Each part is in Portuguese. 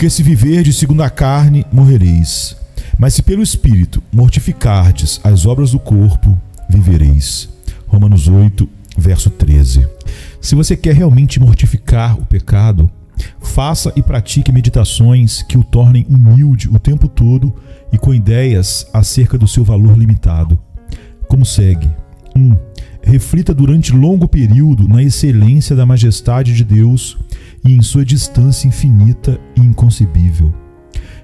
Porque se viverdes segundo a carne, morrereis. Mas se pelo Espírito mortificardes as obras do corpo, vivereis. Romanos 8, verso 13. Se você quer realmente mortificar o pecado, faça e pratique meditações que o tornem humilde o tempo todo e com ideias acerca do seu valor limitado. Como segue: 1. Reflita durante longo período na excelência da majestade de Deus e em sua distância infinita e inconcebível.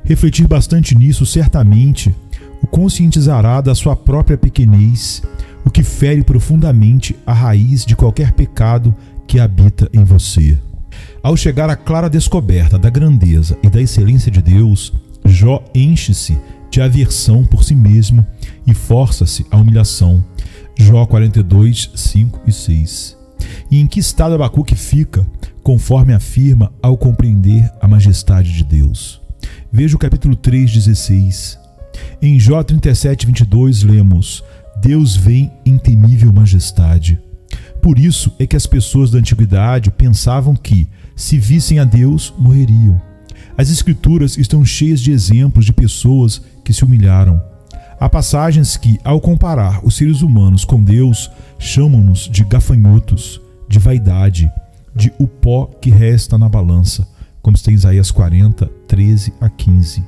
Refletir bastante nisso certamente o conscientizará da sua própria pequenez, o que fere profundamente a raiz de qualquer pecado que habita em você. Ao chegar à clara descoberta da grandeza e da excelência de Deus, Jó enche-se de aversão por si mesmo e força-se à humilhação. Jó 42, 5 e 6. E em que estado Abacuque fica, conforme afirma ao compreender a majestade de Deus? Veja o capítulo 3, 16. Em Jó 37, 22 lemos: Deus vem em temível majestade. Por isso é que as pessoas da antiguidade pensavam que, se vissem a Deus, morreriam. As Escrituras estão cheias de exemplos de pessoas que se humilharam. Há passagens que, ao comparar os seres humanos com Deus, chamam-nos de gafanhotos, de vaidade, de o pó que resta na balança, como está em Isaías 40, 13 a 15.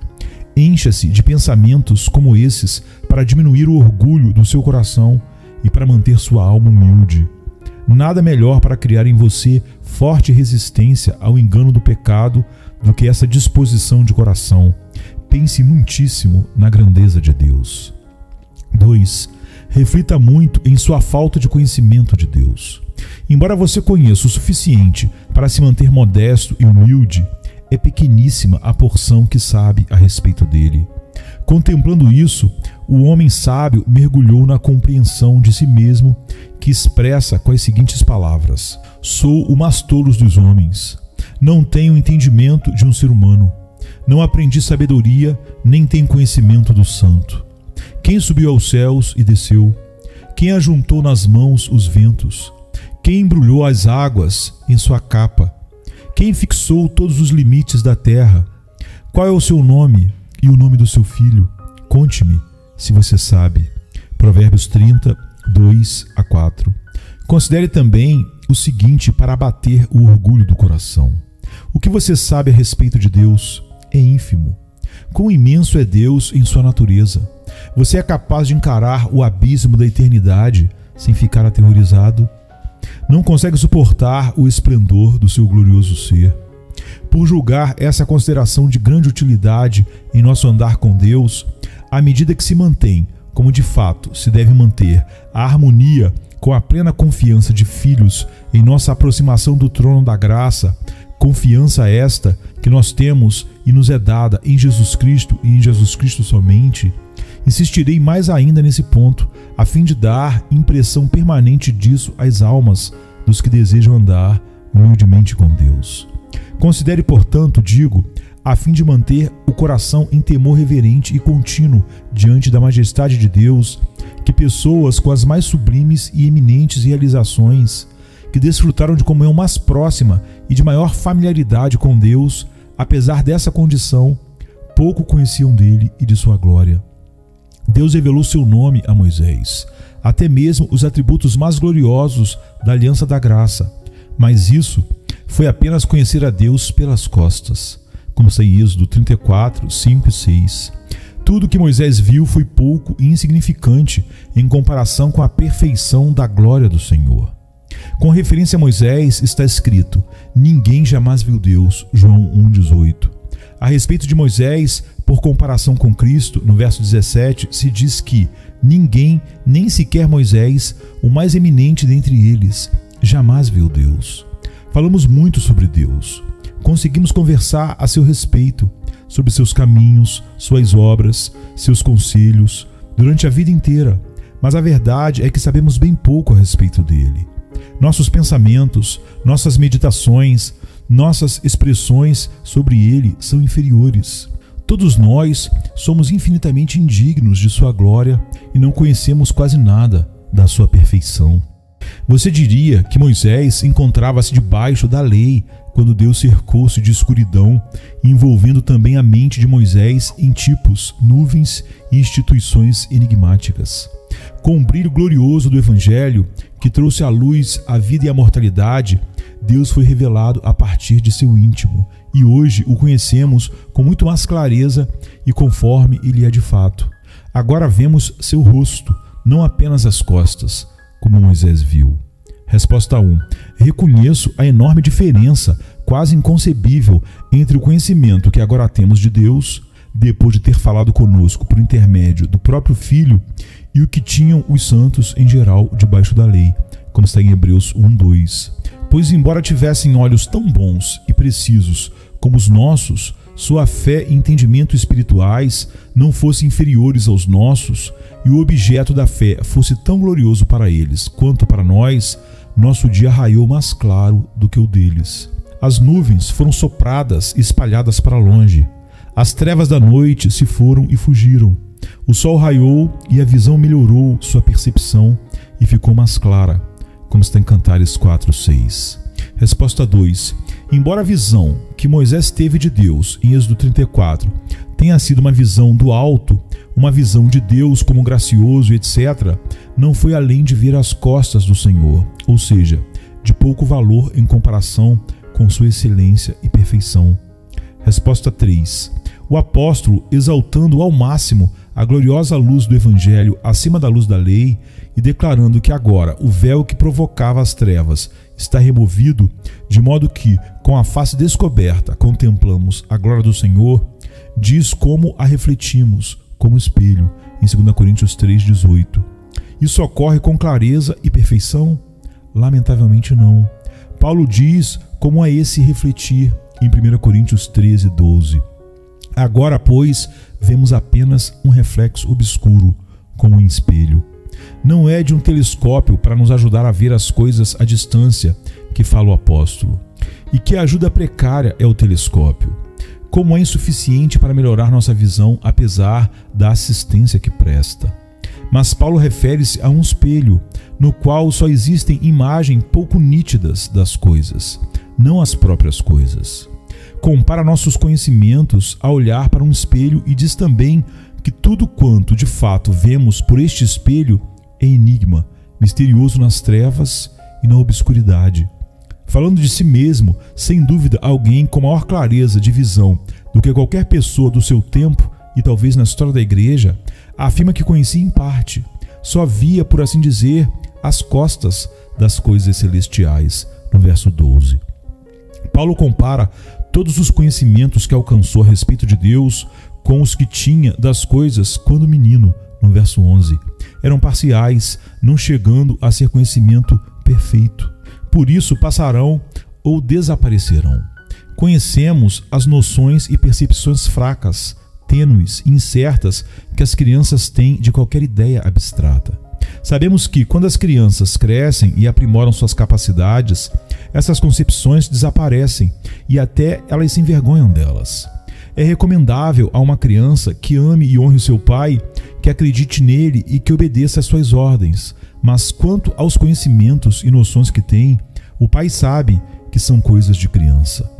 Encha-se de pensamentos como esses para diminuir o orgulho do seu coração e para manter sua alma humilde. Nada melhor para criar em você forte resistência ao engano do pecado do que essa disposição de coração. Pense muitíssimo na grandeza de Deus. 2. Reflita muito em sua falta de conhecimento de Deus. Embora você conheça o suficiente para se manter modesto e humilde, é pequeníssima a porção que sabe a respeito dele. Contemplando isso, o homem sábio mergulhou na compreensão de si mesmo, que expressa com as seguintes palavras: Sou o mais tolo dos homens. Não tenho entendimento de um ser humano. Não aprendi sabedoria, nem tenho conhecimento do santo. Quem subiu aos céus e desceu? Quem ajuntou nas mãos os ventos? Quem embrulhou as águas em sua capa? Quem fixou todos os limites da terra? Qual é o seu nome e o nome do seu filho? Conte-me, se você sabe. Provérbios 30, 2 a 4. Considere também o seguinte para abater o orgulho do coração. O que você sabe a respeito de Deus é ínfimo. Quão imenso é Deus em sua natureza! Você é capaz de encarar o abismo da eternidade sem ficar aterrorizado? Não consegue suportar o esplendor do seu glorioso ser? Por julgar essa consideração de grande utilidade em nosso andar com Deus, à medida que se mantém, como de fato se deve manter, a harmonia com a plena confiança de filhos em nossa aproximação do trono da graça, confiança esta que nós temos e nos é dada em Jesus Cristo e em Jesus Cristo somente, insistirei mais ainda nesse ponto, a fim de dar impressão permanente disso às almas dos que desejam andar humildemente com Deus. Considere, portanto, a fim de manter o coração em temor reverente e contínuo diante da majestade de Deus, que pessoas com as mais sublimes e eminentes realizações, que desfrutaram de comunhão mais próxima e de maior familiaridade com Deus, apesar dessa condição, pouco conheciam dele e de sua glória. Deus revelou seu nome a Moisés, até mesmo os atributos mais gloriosos da aliança da graça, mas isso foi apenas conhecer a Deus pelas costas, como está em Êxodo 34, 5 e 6. Tudo que Moisés viu foi pouco e insignificante em comparação com a perfeição da glória do Senhor. Com referência a Moisés está escrito: ninguém jamais viu Deus, João 1,18. A respeito de Moisés, por comparação com Cristo, no verso 17, se diz que ninguém, nem sequer Moisés, o mais eminente dentre eles, jamais viu Deus. Falamos muito sobre Deus. Conseguimos conversar a seu respeito, sobre seus caminhos, suas obras, seus conselhos, durante a vida inteira, mas a verdade é que sabemos bem pouco a respeito dele. Nossos pensamentos, nossas meditações, nossas expressões sobre ele são inferiores. Todos nós somos infinitamente indignos de sua glória e não conhecemos quase nada da sua perfeição. Você diria que Moisés encontrava-se debaixo da lei quando Deus cercou-se de escuridão, envolvendo também a mente de Moisés em tipos, nuvens e instituições enigmáticas. Com o brilho glorioso do Evangelho, que trouxe à luz a vida e a mortalidade, Deus foi revelado a partir de seu íntimo, e hoje o conhecemos com muito mais clareza e conforme ele é de fato. Agora vemos seu rosto, não apenas as costas, como Moisés viu. Resposta 1. Reconheço a enorme diferença, quase inconcebível, entre o conhecimento que agora temos de Deus, depois de ter falado conosco por intermédio do próprio Filho, e o que tinham os santos em geral debaixo da lei, como está em Hebreus 1:2. Pois embora tivessem olhos tão bons e precisos como os nossos, sua fé e entendimento espirituais não fossem inferiores aos nossos, e o objeto da fé fosse tão glorioso para eles quanto para nós, nosso dia raiou mais claro do que o deles. As nuvens foram sopradas e espalhadas para longe. As trevas da noite se foram e fugiram. O sol raiou e a visão melhorou sua percepção e ficou mais clara, como está em Cantares 4:6. Resposta 2. Embora a visão que Moisés teve de Deus em Êxodo 34 tenha sido uma visão do alto, uma visão de Deus como gracioso, etc., não foi além de ver as costas do Senhor, ou seja, de pouco valor em comparação com sua excelência e perfeição. Resposta 3. O apóstolo, exaltando ao máximo a gloriosa luz do Evangelho acima da luz da lei e declarando que agora o véu que provocava as trevas está removido, de modo que, com a face descoberta, contemplamos a glória do Senhor, diz como a refletimos, como espelho, em 2 Coríntios 3:18. Isso ocorre com clareza e perfeição? Lamentavelmente não. Paulo diz como é esse refletir em 1 Coríntios 13:12. Agora, pois, vemos apenas um reflexo obscuro, como em espelho. Não é de um telescópio para nos ajudar a ver as coisas à distância que fala o apóstolo. E que ajuda precária é o telescópio. Como é insuficiente para melhorar nossa visão, apesar da assistência que presta. Mas Paulo refere-se a um espelho, no qual só existem imagens pouco nítidas das coisas, não as próprias coisas. Compara nossos conhecimentos a olhar para um espelho e diz também que tudo quanto de fato vemos por este espelho é enigma, misterioso nas trevas e na obscuridade. Falando de si mesmo, sem dúvida alguém com maior clareza de visão do que qualquer pessoa do seu tempo e talvez na história da igreja, afirma que conhecia em parte, só via, por assim dizer, as costas das coisas celestiais, no verso 12. Paulo compara todos os conhecimentos que alcançou a respeito de Deus com os que tinha das coisas quando menino, no verso 11. Eram parciais, não chegando a ser conhecimento perfeito. Por isso passarão ou desaparecerão. Conhecemos as noções e percepções fracas, tênues e incertas que as crianças têm de qualquer ideia abstrata. Sabemos que, quando as crianças crescem e aprimoram suas capacidades, essas concepções desaparecem e até elas se envergonham delas. É recomendável a uma criança que ame e honre seu pai, que acredite nele e que obedeça às suas ordens. Mas quanto aos conhecimentos e noções que tem, o pai sabe que são coisas de criança.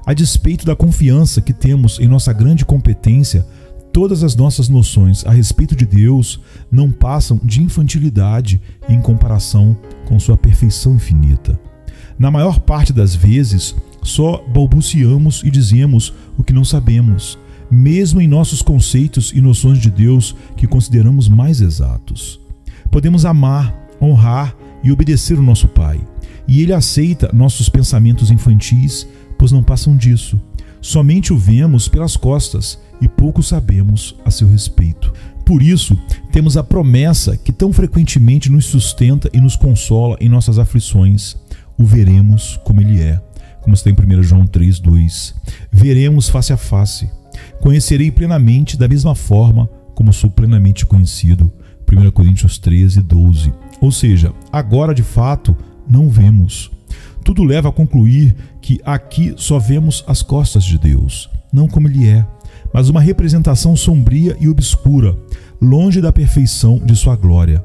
A despeito da confiança que temos em nossa grande competência, todas as nossas noções a respeito de Deus não passam de infantilidade em comparação com sua perfeição infinita. Na maior parte das vezes, só balbuciamos e dizemos o que não sabemos, mesmo em nossos conceitos e noções de Deus que consideramos mais exatos. Podemos amar, honrar e obedecer o nosso Pai, e Ele aceita nossos pensamentos infantis, pois não passam disso. Somente o vemos pelas costas e pouco sabemos a seu respeito. Por isso, temos a promessa que tão frequentemente nos sustenta e nos consola em nossas aflições. O veremos como Ele é, como está em 1 João 3:2. Veremos face a face. Conhecerei plenamente da mesma forma como sou plenamente conhecido. 1 Coríntios 13:12. Ou seja, agora de fato não vemos. Tudo leva a concluir que aqui só vemos as costas de Deus, não como Ele é, mas uma representação sombria e obscura, longe da perfeição de sua glória.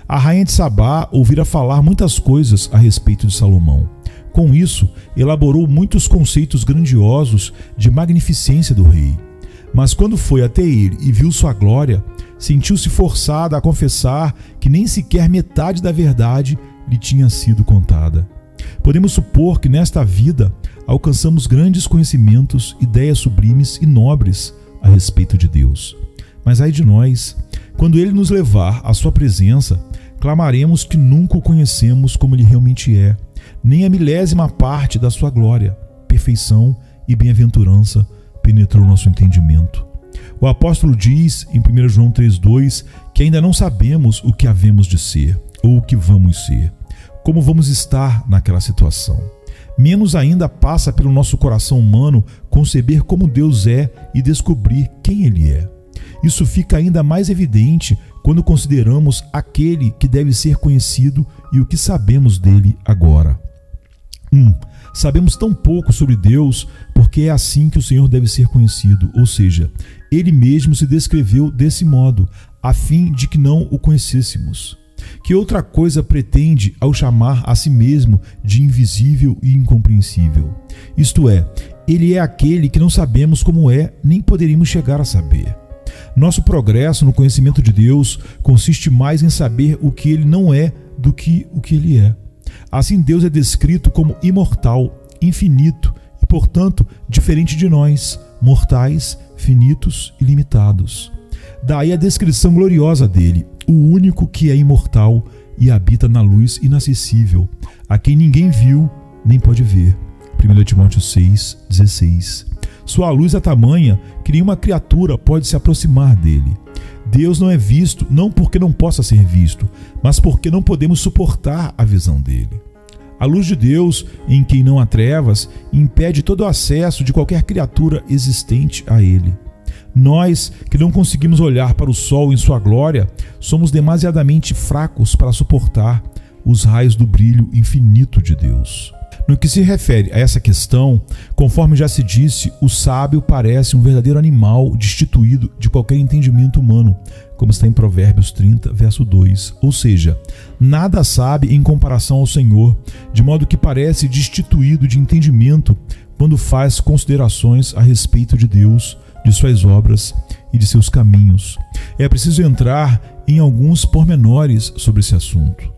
A rainha de Sabá ouvira falar muitas coisas a respeito de Salomão. Com isso, elaborou muitos conceitos grandiosos de magnificência do rei. Mas quando foi até ele e viu sua glória, sentiu-se forçada a confessar que nem sequer metade da verdade lhe tinha sido contada. Podemos supor que nesta vida alcançamos grandes conhecimentos, ideias sublimes e nobres a respeito de Deus. Mas ai de nós, quando Ele nos levar à sua presença, clamaremos que nunca o conhecemos como Ele realmente é, nem a milésima parte da sua glória, perfeição e bem-aventurança penetrou nosso entendimento. O apóstolo diz em 1 João 3,2 que ainda não sabemos o que havemos de ser ou o que vamos ser, como vamos estar naquela situação. Menos ainda passa pelo nosso coração humano conceber como Deus é e descobrir quem Ele é. Isso fica ainda mais evidente quando consideramos aquele que deve ser conhecido e o que sabemos dele agora. Sabemos tão pouco sobre Deus porque é assim que o Senhor deve ser conhecido, ou seja, Ele mesmo se descreveu desse modo, a fim de que não o conhecêssemos. Que outra coisa pretende ao chamar a si mesmo de invisível e incompreensível? Isto é, Ele é aquele que não sabemos como é, nem poderíamos chegar a saber. Nosso progresso no conhecimento de Deus consiste mais em saber o que Ele não é do que o que Ele é. Assim, Deus é descrito como imortal, infinito e, portanto, diferente de nós, mortais, finitos e limitados. Daí a descrição gloriosa dele, o único que é imortal e habita na luz inacessível, a quem ninguém viu nem pode ver. 1 Timóteo 6,16. Sua luz é tamanha que nenhuma criatura pode se aproximar dele. Deus não é visto não porque não possa ser visto, mas porque não podemos suportar a visão dele. A luz de Deus, em quem não há trevas, impede todo o acesso de qualquer criatura existente a ele. Nós, que não conseguimos olhar para o sol em sua glória, somos demasiadamente fracos para suportar os raios do brilho infinito de Deus. No que se refere a essa questão, conforme já se disse, o sábio parece um verdadeiro animal destituído de qualquer entendimento humano, como está em Provérbios 30, verso 2. Ou seja, nada sabe em comparação ao Senhor, de modo que parece destituído de entendimento quando faz considerações a respeito de Deus, de suas obras e de seus caminhos. É preciso entrar em alguns pormenores sobre esse assunto.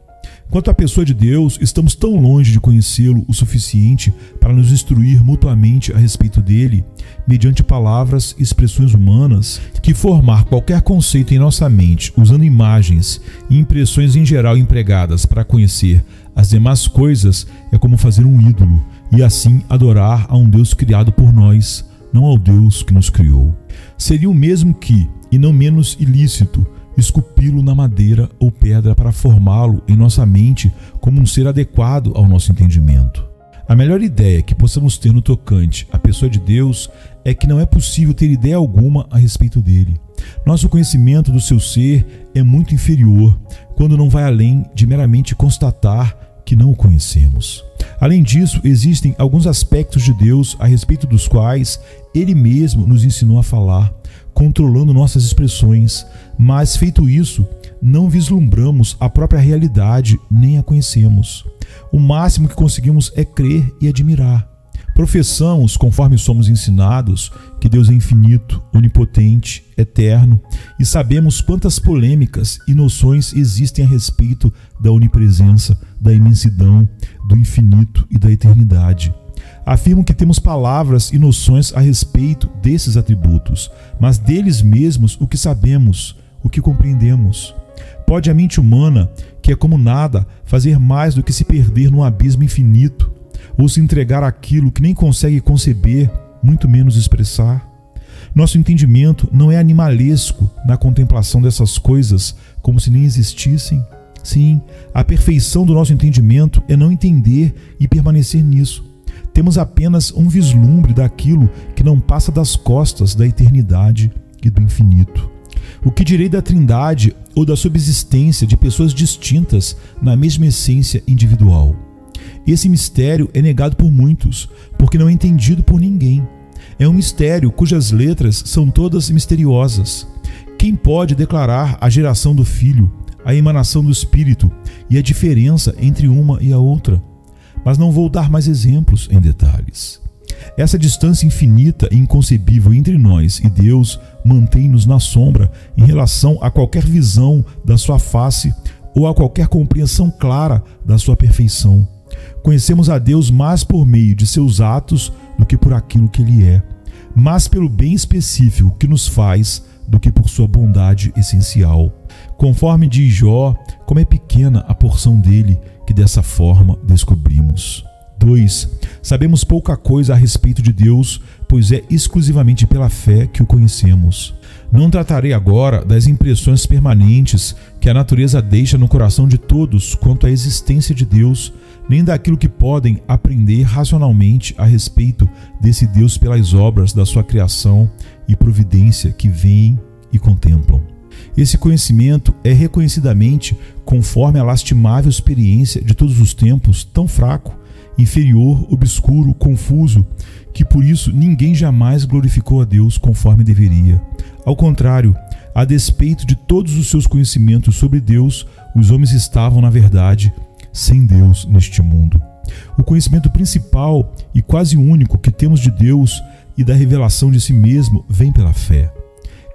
Quanto à pessoa de Deus, estamos tão longe de conhecê-lo o suficiente para nos instruir mutuamente a respeito dele, mediante palavras e expressões humanas, que formar qualquer conceito em nossa mente, usando imagens e impressões em geral empregadas para conhecer as demais coisas, é como fazer um ídolo, e assim adorar a um Deus criado por nós, não ao Deus que nos criou. Seria o mesmo que, e não menos ilícito, esculpi-lo na madeira ou pedra para formá-lo em nossa mente como um ser adequado ao nosso entendimento. A melhor ideia que possamos ter no tocante à pessoa de Deus é que não é possível ter ideia alguma a respeito dele. Nosso conhecimento do seu ser é muito inferior, quando não vai além de meramente constatar que não o conhecemos. Além disso, existem alguns aspectos de Deus a respeito dos quais Ele mesmo nos ensinou a falar, controlando nossas expressões, mas feito isso, não vislumbramos a própria realidade nem a conhecemos. O máximo que conseguimos é crer e admirar. Professamos, conforme somos ensinados, que Deus é infinito, onipotente, eterno, e sabemos quantas polêmicas e noções existem a respeito da onipresença, da imensidão, do infinito e da eternidade. Afirmam que temos palavras e noções a respeito desses atributos, mas deles mesmos o que sabemos, o que compreendemos. Pode a mente humana, que é como nada, fazer mais do que se perder num abismo infinito, ou se entregar àquilo que nem consegue conceber, muito menos expressar? Nosso entendimento não é animalesco na contemplação dessas coisas como se nem existissem? Sim, a perfeição do nosso entendimento é não entender e permanecer nisso. Temos apenas um vislumbre daquilo que não passa das costas da eternidade e do infinito. O que direi da trindade ou da subsistência de pessoas distintas na mesma essência individual? Esse mistério é negado por muitos, porque não é entendido por ninguém. É um mistério cujas letras são todas misteriosas. Quem pode declarar a geração do Filho, a emanação do Espírito e a diferença entre uma e a outra, mas não vou dar mais exemplos em detalhes. Essa distância infinita e inconcebível entre nós e Deus mantém-nos na sombra em relação a qualquer visão da sua face ou a qualquer compreensão clara da sua perfeição. Conhecemos a Deus mais por meio de seus atos do que por aquilo que Ele é, mais pelo bem específico que nos faz do que por sua bondade essencial. Conforme diz Jó, como é pequena a porção dele que dessa forma descobrimos. 2. Sabemos pouca coisa a respeito de Deus, pois é exclusivamente pela fé que o conhecemos. Não tratarei agora das impressões permanentes que a natureza deixa no coração de todos quanto à existência de Deus, nem daquilo que podem aprender racionalmente a respeito desse Deus pelas obras da sua criação e providência que veem e contemplam. Esse conhecimento é reconhecidamente conforme a lastimável experiência de todos os tempos, tão fraco, inferior, obscuro, confuso, que por isso ninguém jamais glorificou a Deus conforme deveria. Ao contrário, a despeito de todos os seus conhecimentos sobre Deus, os homens estavam, na verdade, sem Deus neste mundo. O conhecimento principal e quase único que temos de Deus e da revelação de si mesmo vem pela fé.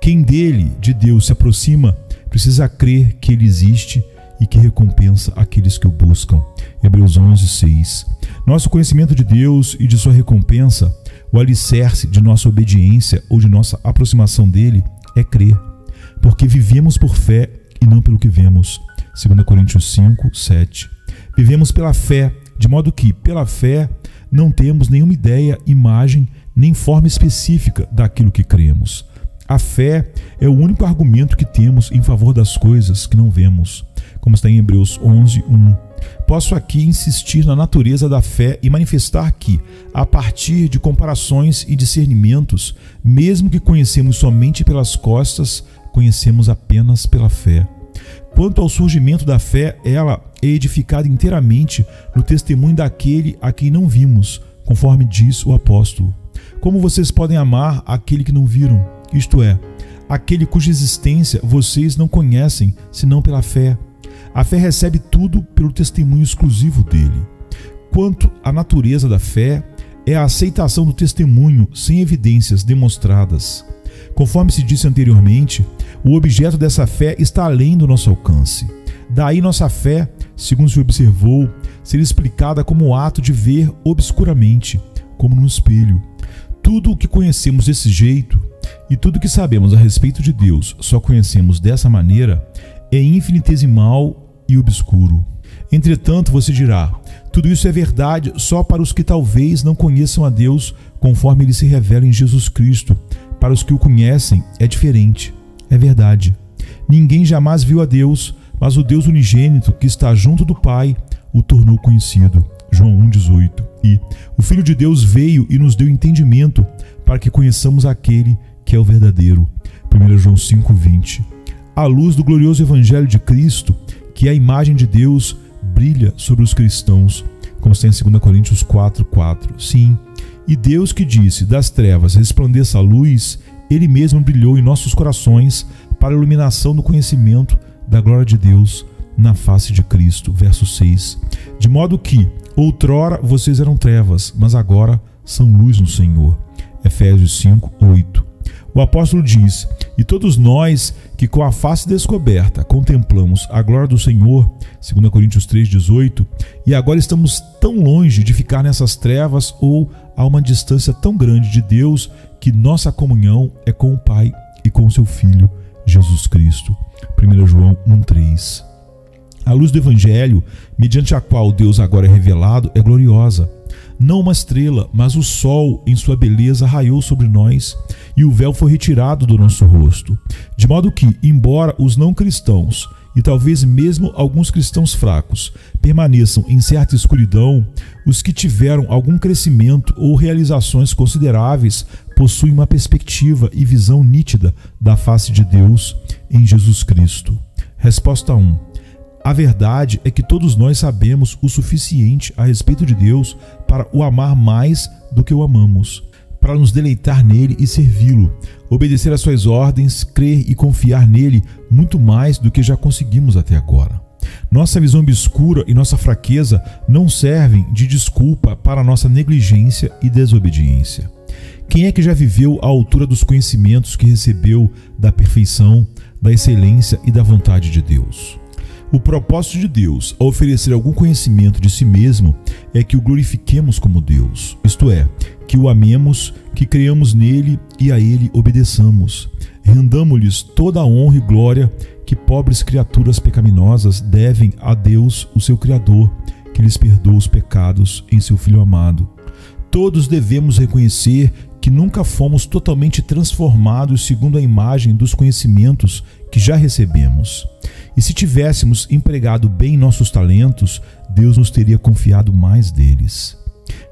Quem dele, de Deus, se aproxima, precisa crer que ele existe e que recompensa aqueles que o buscam. Hebreus 11:6. Nosso conhecimento de Deus e de sua recompensa, o alicerce de nossa obediência ou de nossa aproximação dele, é crer, porque vivemos por fé e não pelo que vemos. 2 Coríntios 5:7. Vivemos pela fé, de modo que, pela fé, não temos nenhuma ideia, imagem, nem forma específica daquilo que cremos. A fé é o único argumento que temos em favor das coisas que não vemos, como está em Hebreus 11:1. Posso aqui insistir na natureza da fé e manifestar que, a partir de comparações e discernimentos, mesmo que conhecemos somente pelas costas, conhecemos apenas pela fé. Quanto ao surgimento da fé, ela é edificada inteiramente no testemunho daquele a quem não vimos, conforme diz o apóstolo. Como vocês podem amar aquele que não viram? Isto é, aquele cuja existência vocês não conhecem, senão pela fé. A fé recebe tudo pelo testemunho exclusivo dele. Quanto à natureza da fé, é a aceitação do testemunho sem evidências demonstradas. Conforme se disse anteriormente, o objeto dessa fé está além do nosso alcance. Daí nossa fé, segundo se observou, ser explicada como o ato de ver obscuramente, como no espelho. Tudo o que conhecemos desse jeito e tudo o que sabemos a respeito de Deus só conhecemos dessa maneira é infinitesimal e obscuro. Entretanto, você dirá, tudo isso é verdade só para os que talvez não conheçam a Deus conforme ele se revela em Jesus Cristo. Para os que o conhecem, é diferente. É verdade. Ninguém jamais viu a Deus, mas o Deus unigênito que está junto do Pai o tornou conhecido. João 1,18. E o Filho de Deus veio e nos deu entendimento para que conheçamos aquele que é o verdadeiro. 1 João 5,20. A luz do glorioso Evangelho de Cristo, que é a imagem de Deus, brilha sobre os cristãos, como está em 2 Coríntios 4,4. Sim, e Deus que disse, das trevas resplandeça a luz, Ele mesmo brilhou em nossos corações para a iluminação do conhecimento da glória de Deus na face de Cristo. Verso 6. De modo que, outrora vocês eram trevas, mas agora são luz no Senhor. Efésios 5:8. O apóstolo diz, e todos nós que com a face descoberta contemplamos a glória do Senhor, 2 Coríntios 3:18, e agora estamos tão longe de ficar nessas trevas ou a uma distância tão grande de Deus que nossa comunhão é com o Pai e com o seu Filho, Jesus Cristo. 1 João 1:3. A luz do Evangelho, mediante a qual Deus agora é revelado, é gloriosa. Não uma estrela, mas o sol em sua beleza raiou sobre nós e o véu foi retirado do nosso rosto. De modo que, embora os não cristãos, e talvez mesmo alguns cristãos fracos, permaneçam em certa escuridão, os que tiveram algum crescimento ou realizações consideráveis possuem uma perspectiva e visão nítida da face de Deus em Jesus Cristo. Resposta 1. A verdade é que todos nós sabemos o suficiente a respeito de Deus para o amar mais do que o amamos. para nos deleitar nele e servi-lo, obedecer às suas ordens, crer e confiar nele muito mais do que já conseguimos até agora. Nossa visão obscura e nossa fraqueza não servem de desculpa para a nossa negligência e desobediência. Quem é que já viveu à altura dos conhecimentos que recebeu da perfeição, da excelência e da vontade de Deus? O propósito de Deus ao oferecer algum conhecimento de si mesmo é que o glorifiquemos como Deus, isto é, que o amemos, que creiamos nele e a ele obedeçamos. Rendamo-lhes toda a honra e glória que pobres criaturas pecaminosas devem a Deus, o seu Criador, que lhes perdoa os pecados em seu Filho amado. Todos devemos reconhecer que nunca fomos totalmente transformados segundo a imagem dos conhecimentos que já recebemos. E se tivéssemos empregado bem nossos talentos, Deus nos teria confiado mais deles.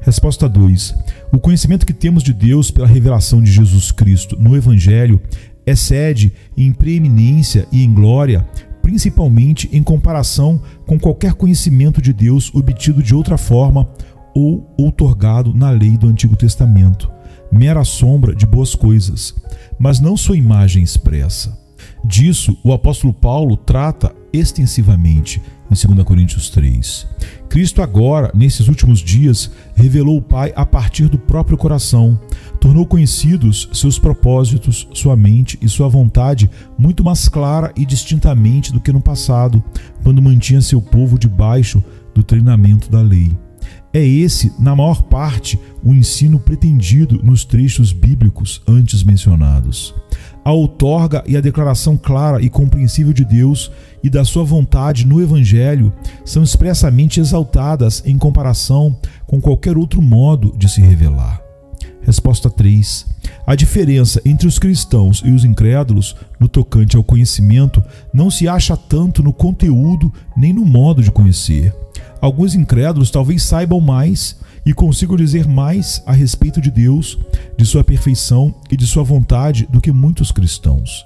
Resposta 2. O conhecimento que temos de Deus pela revelação de Jesus Cristo no Evangelho excede em preeminência e em glória, principalmente em comparação com qualquer conhecimento de Deus obtido de outra forma ou outorgado na lei do Antigo Testamento, mera sombra de boas coisas, mas não sua imagem expressa. Disso o apóstolo Paulo trata extensivamente em 2 Coríntios 3. Cristo agora, nesses últimos dias, revelou o Pai a partir do próprio coração, tornou conhecidos seus propósitos, sua mente e sua vontade muito mais clara e distintamente do que no passado, quando mantinha seu povo debaixo do treinamento da lei. É esse, na maior parte, o ensino pretendido nos trechos bíblicos antes mencionados. A outorga e a declaração clara e compreensível de Deus e da sua vontade no Evangelho são expressamente exaltadas em comparação com qualquer outro modo de se revelar. Resposta 3. A diferença entre os cristãos e os incrédulos no tocante ao conhecimento não se acha tanto no conteúdo nem no modo de conhecer. Alguns incrédulos talvez saibam mais e consigam dizer mais a respeito de Deus, de sua perfeição e de sua vontade do que muitos cristãos.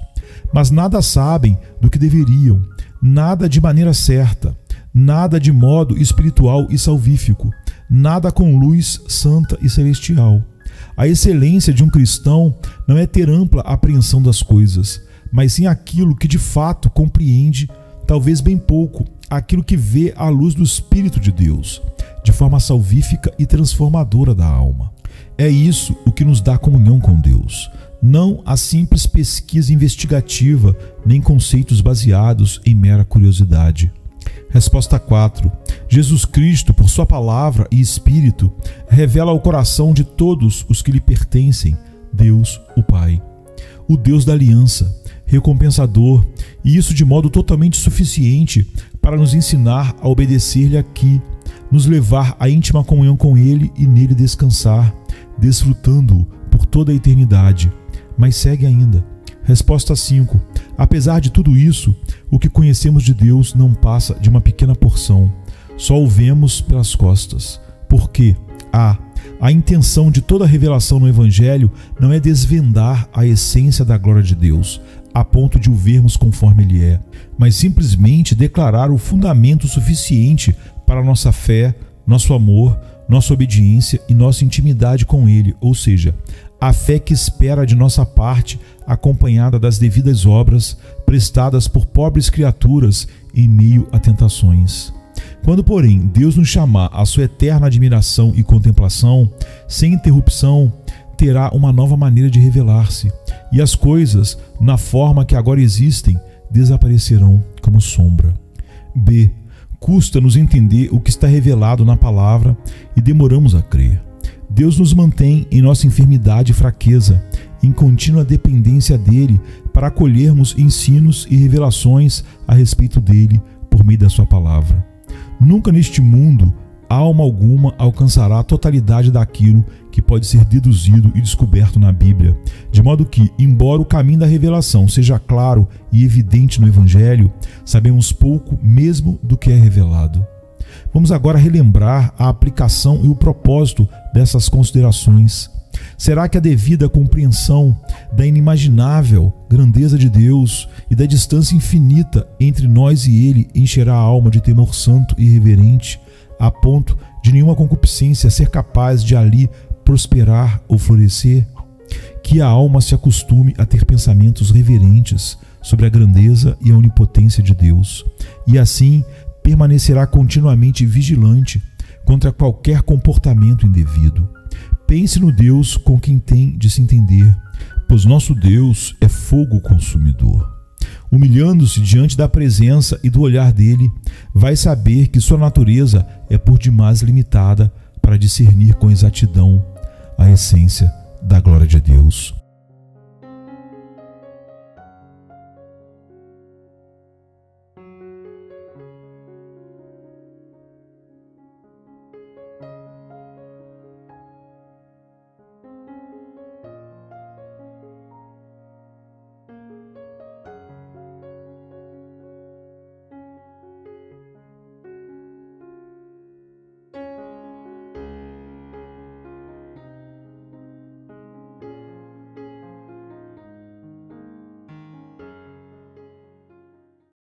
Mas nada sabem do que deveriam, nada de maneira certa, nada de modo espiritual e salvífico, nada com luz santa e celestial. A excelência de um cristão não é ter ampla apreensão das coisas, mas sim aquilo que de fato compreende, talvez bem pouco, aquilo que vê à luz do Espírito de Deus, de forma salvífica e transformadora da alma. É isso o que nos dá comunhão com Deus, não a simples pesquisa investigativa, nem conceitos baseados em mera curiosidade. Resposta 4. Jesus Cristo, por sua palavra e Espírito, revela ao coração de todos os que lhe pertencem Deus, o Pai, o Deus da aliança, recompensador, e isso de modo totalmente suficiente para nos ensinar a obedecer-lhe aqui, nos levar à íntima comunhão com Ele e nele descansar, desfrutando-o por toda a eternidade. Mas segue ainda. Resposta 5. Apesar de tudo isso, o que conhecemos de Deus não passa de uma pequena porção. Só o vemos pelas costas. Porque a intenção de toda a revelação no Evangelho não é desvendar a essência da glória de Deus, a ponto de o vermos conforme Ele é, mas simplesmente declarar o fundamento suficiente para nossa fé, nosso amor, nossa obediência e nossa intimidade com Ele, ou seja, a fé que espera de nossa parte, acompanhada das devidas obras prestadas por pobres criaturas em meio a tentações. Quando, porém, Deus nos chamar à sua eterna admiração e contemplação, sem interrupção, terá uma nova maneira de revelar-se, e as coisas, na forma que agora existem, desaparecerão como sombra. B. Custa-nos entender o que está revelado na palavra e demoramos a crer. Deus nos mantém em nossa enfermidade e fraqueza, em contínua dependência dele, para acolhermos ensinos e revelações a respeito dele por meio da sua palavra. Nunca neste mundo, alma alguma alcançará a totalidade daquilo que pode ser deduzido e descoberto na Bíblia, de modo que, embora o caminho da revelação seja claro e evidente no Evangelho, sabemos pouco mesmo do que é revelado. Vamos agora relembrar a aplicação e o propósito dessas considerações. Será que a devida compreensão da inimaginável grandeza de Deus e da distância infinita entre nós e Ele encherá a alma de temor santo e reverente, a ponto de nenhuma concupiscência ser capaz de ali prosperar ou florescer, que a alma se acostume a ter pensamentos reverentes sobre a grandeza e a onipotência de Deus, e assim permanecerá continuamente vigilante contra qualquer comportamento indevido. Pense no Deus com quem tem de se entender, pois nosso Deus é fogo consumidor. Humilhando-se diante da presença e do olhar dele, vai saber que sua natureza é por demais limitada para discernir com exatidão a essência da glória de Deus.